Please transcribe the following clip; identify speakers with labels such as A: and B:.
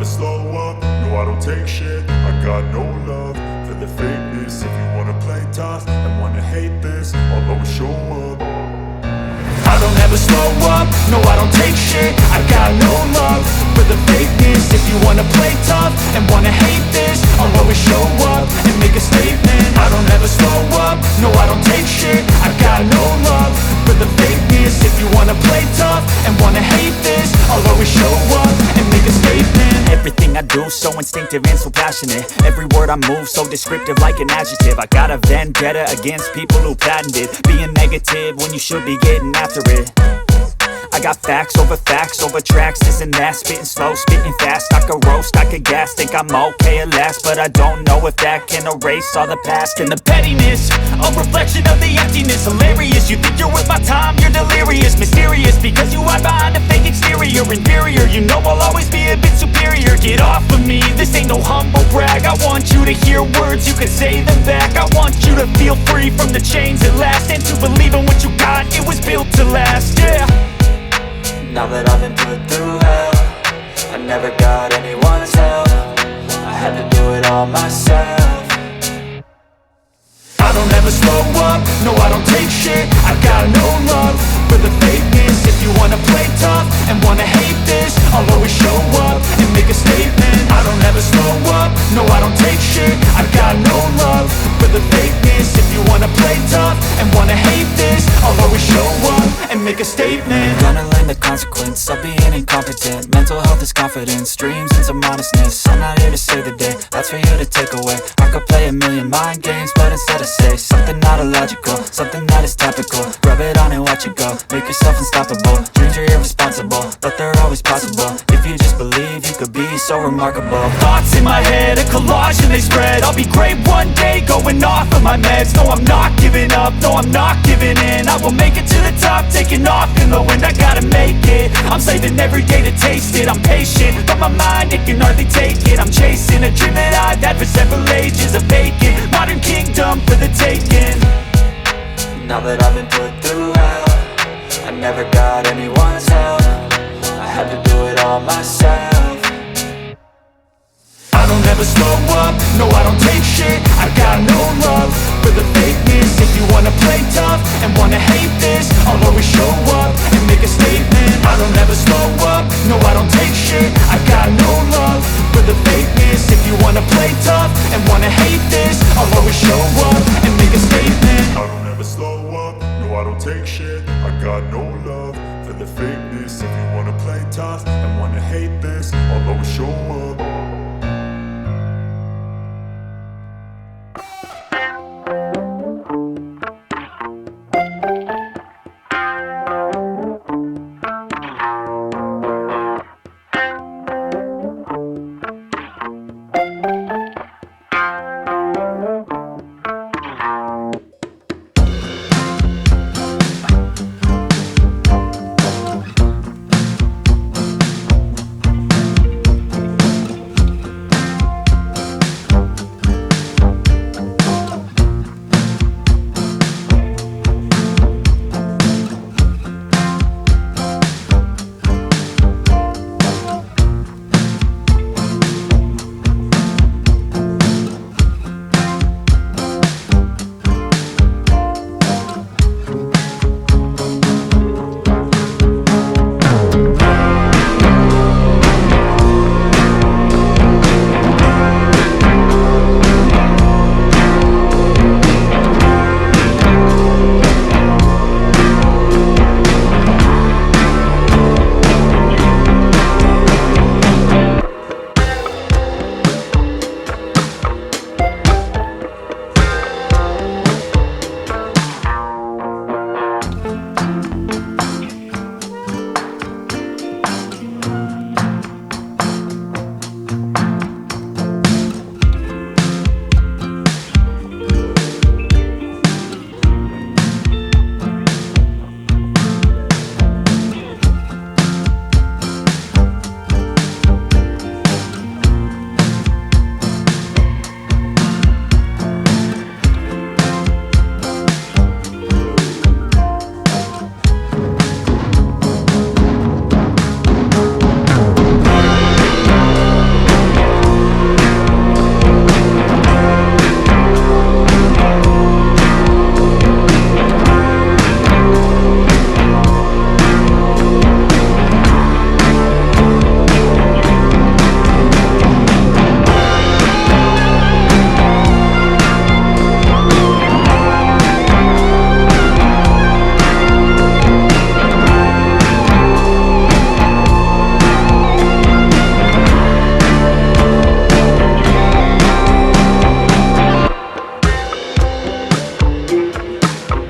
A: slow up, no I don't take shit. I got no love for the fakeness. If you wanna play tough and wanna hate this, I'll always show up. I don't ever slow up, no I don't take shit. I got no love for the fakeness. If you wanna play tough and wanna hate this, I'll always show up and make a statement. I don't ever slow up, no I don't take shit. I got no love for the fakeness. If you wanna play tough and wanna hate this, I'll always show up and make a statement.
B: Everything I do so instinctive and so passionate. Every word I move so descriptive like an adjective. I got a vendetta against people who patented being negative when you should be getting after it. I got facts over tracks, this and that. Spitting slow, spitting fast, I could roast, I could gas. Think I'm okay at last, but I don't know if that can erase all the past. And the pettiness, a reflection of the emptiness. Hilarious, you think you're worth my time, you're delirious. Mysterious, because you hide behind a fake exterior. Inferior, you know I'll always be a bit superior. Get off of me, this ain't no humble brag. I want you to hear words, you can say them back. I want you to feel free from the chains at last, and to believe in what you got, it was built to last, yeah.
C: Now that I've been put through hell, I never got anyone's help. I had to do it all myself.
A: I don't ever slow up, no I don't take shit. I got no love for the fakeness. If you wanna play tough and wanna hate this, I'll always show up and make a statement. I don't ever slow up, no I don't take shit. I got no love for the fakeness. If you wanna play tough and wanna hate this, I'll always show up and make a statement.
C: Gonna learn the consequence of being incompetent. Mental health is confidence, dreams and some modestness. I'm not here to save the day, that's for you to take away. I could play a million mind games, but instead I say something not illogical, something that is topical. Rub it on and watch it go, make yourself unstoppable. Dreams are irresponsible, but they're always possible. If you just believe, you could be so remarkable.
B: Thoughts in my head, a collage and they spread. I'll be great one day, going off of my meds. No, I'm not giving up, no, I'm not giving in. I will make it to the top, taking off in the wind. I gotta make it, I'm saving every day to taste it. I'm patient, but my mind, it can hardly take it. I'm chasing a dream that I've had for several ages. A vacant, modern kingdom for the taking.
C: Now that I've been put through hell, I never got anyone's help. I had to do it all myself.
A: I don't ever slow up, no I don't take shit. I got no love for the fakeness. If you wanna play tough and wanna hate this, I'll always show up and make a statement. I don't ever slow up, no I don't take shit. I got no love for the fakeness. If you wanna play tough and wanna hate